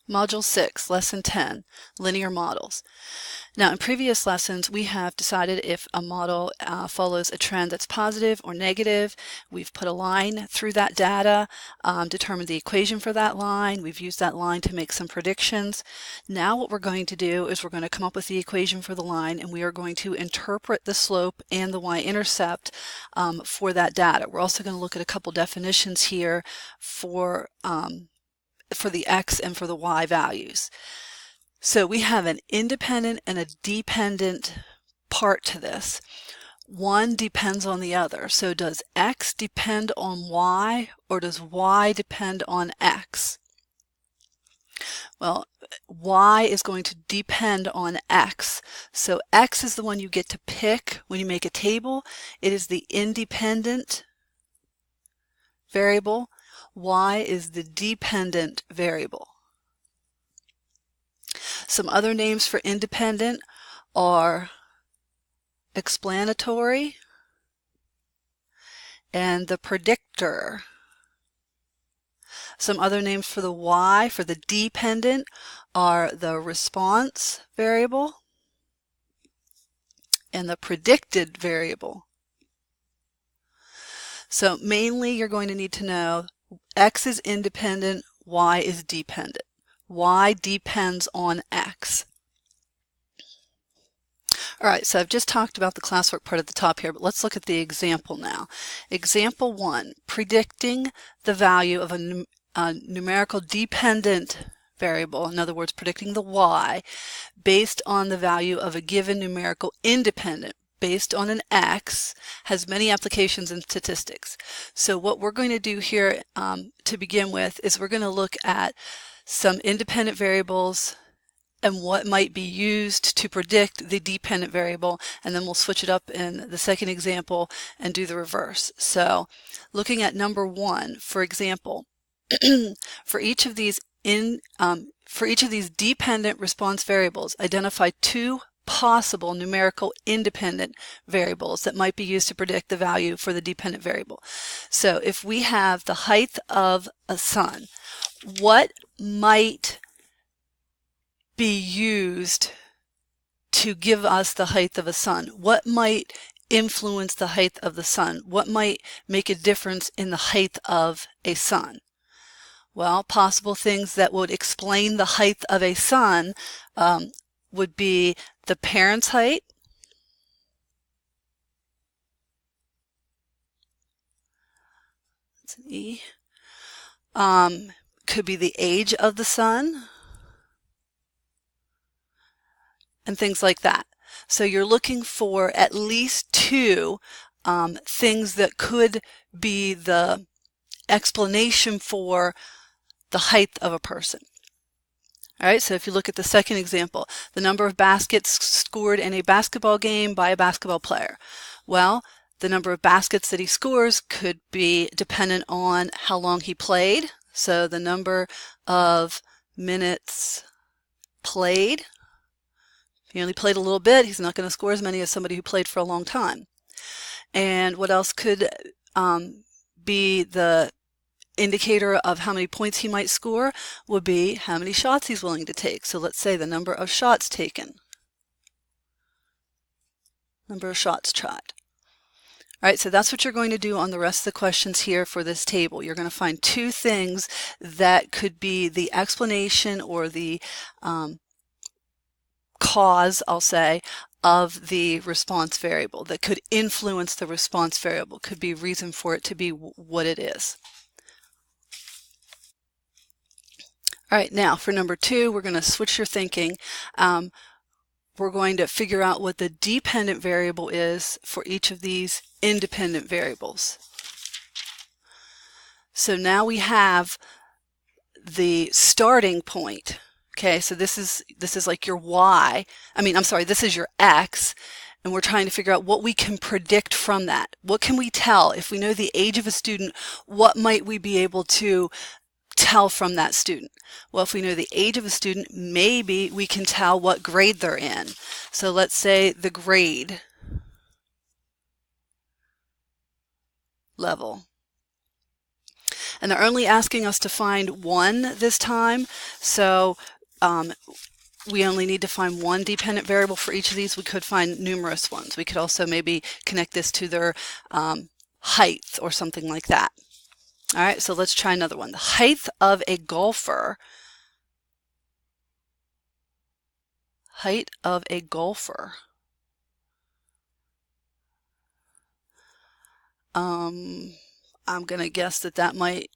Module 6, Lesson 10, Linear Models. Now, in previous lessons, we have decided if a model follows a trend that's positive or negative. We've put a line through that data, determined the equation for that line. We've used that line to make some predictions. Now what we're going to do is we're going to come up with the equation for the line, and we are going to interpret the slope and the y-intercept for that data. We're also going to look at a couple definitions here for the x and for the y values. So we have an independent and a dependent part to this. One depends on the other. So does x depend on y, or does y depend on x? Well, y is going to depend on x. So x is the one you get to pick when you make a table. It is the independent variable. Y is the dependent variable. Some other names for independent are explanatory and the predictor. Some other names for the y, for the dependent, are the response variable and the predicted variable. So mainly you're going to need to know x is independent, y is dependent. Y depends on x. All right, so I've just talked about the classwork part at the top here, but let's look at the example now. Example 1, predicting the value of a numerical dependent variable, in other words, predicting the y, based on the value of a given numerical independent, based on an x, has many applications in statistics. So what we're going to do here to begin with is we're going to look at some independent variables and what might be used to predict the dependent variable, and then we'll switch it up in the second example and do the reverse. So looking at number 1, for example, for each of these dependent response variables, identify 2 possible numerical independent variables that might be used to predict the value for the dependent variable. So if we have the height of a sun, what might be used to give us the height of a sun? What might influence the height of the sun? What might make a difference in the height of a sun? Well, possible things that would explain the height of a sun would be the parent's height, that's an E, could be the age of the sun, and things like that. So you're looking for at least 2 things that could be the explanation for the height of a person. All right, so if you look at the second example, the number of baskets scored in a basketball game by a basketball player. Well, the number of baskets that he scores could be dependent on how long he played. So the number of minutes played. If he only played a little bit, he's not going to score as many as somebody who played for a long time. And what else could be the indicator of how many points he might score would be how many shots he's willing to take. So let's say the number of shots taken, number of shots tried. All right, so that's what you're going to do on the rest of the questions here for this table. You're going to find 2 things that could be the explanation or the cause, I'll say, of the response variable that could influence the response variable, could be reason for it to be what it is. All right, now for number 2, we're going to switch your thinking. We're going to figure out what the dependent variable is for each of these independent variables. So now we have the starting point. Okay, so this is like your y. This is your x, and we're trying to figure out what we can predict from that. What can we tell? If we know the age of a student, what might we be able to tell from that student? Well, if we know the age of a student, maybe we can tell what grade they're in. So let's say the grade level. And they're only asking us to find one this time. So we only need to find one dependent variable for each of these. We could find numerous ones. We could also maybe connect this to their height or something like that. All right, so let's try another one. The height of a golfer. Height of a golfer. I'm going to guess that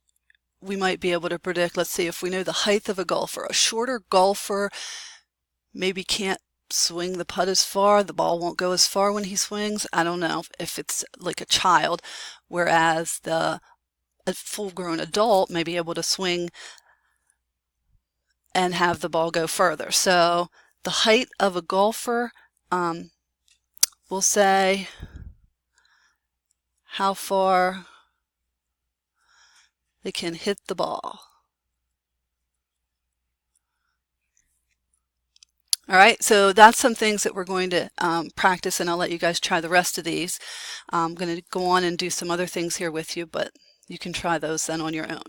we might be able to predict. Let's see if we know the height of a golfer. A shorter golfer maybe can't swing the putt as far. The ball won't go as far when he swings. I don't know if it's like a child, whereas a full-grown adult may be able to swing and have the ball go further. So the height of a golfer, we'll say how far they can hit the ball. All right, so that's some things that we're going to practice, and I'll let you guys try the rest of these. I'm going to go on and do some other things here with you, but you can try those then on your own.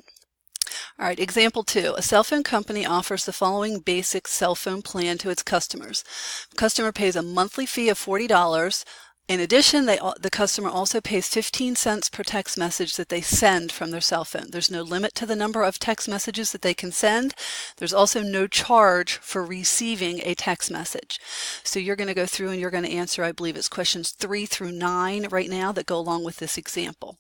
All right, example 2. A cell phone company offers the following basic cell phone plan to its customers. The customer pays a monthly fee of $40. In addition, the customer also pays 15 cents per text message that they send from their cell phone. There's no limit to the number of text messages that they can send. There's also no charge for receiving a text message. So you're going to go through and you're going to answer, I believe it's questions 3 through 9 right now that go along with this example.